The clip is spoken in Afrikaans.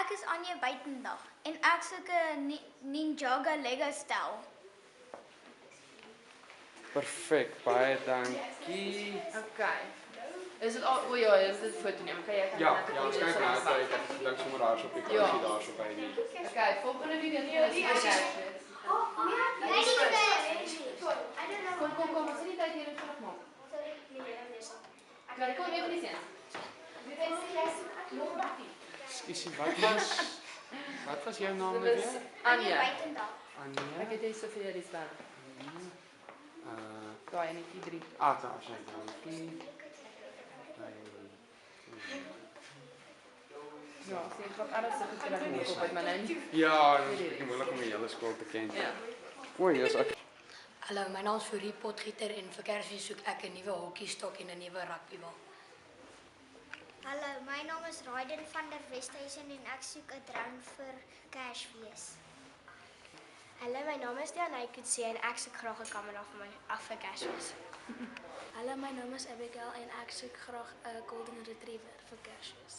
Ek is Anja Buitendag en ek soek 'n Ninjaga Lego stel. Perfek, baie dankie. Okay. Is dit al? O ja, dit is 'n foto neem. Kan jy Ja, ons kyk na dit. Ek dink sommer daarso op die kaartjie daarso by die. Okay, volgende wie weet jy is Kersfees. Kom, ons het nie tyd hier om terugmaak. Okay, kom even die sien. Ekskuusie, wat was jou naam nou Dit is weer? Anja. Buitendag. Ek Anja. het hier Sofia die staan. Daai en die 3. Daar sê dankie. Ja, sien wat alles so goed reg op my nou nie. Ja, dit is bietjie moeilik om die hele skool te ken. Ja. Oei, dis ek. Hallo, my naam is Fourie Potgieter en vir Kersfees soek ek 'n nuwe hokkiestok en 'n nuwe rugbybal. Hallo, my naam is Raiden van der Westhuizen en ek soek 'n drone vir Kersfees. Hallo, my naam is Diana Kutse en ek soek graag 'n kamera vir my vir Kersfees. Hallo, my naam is Abigail en ek soek graag 'n golden retriever vir Kersfees.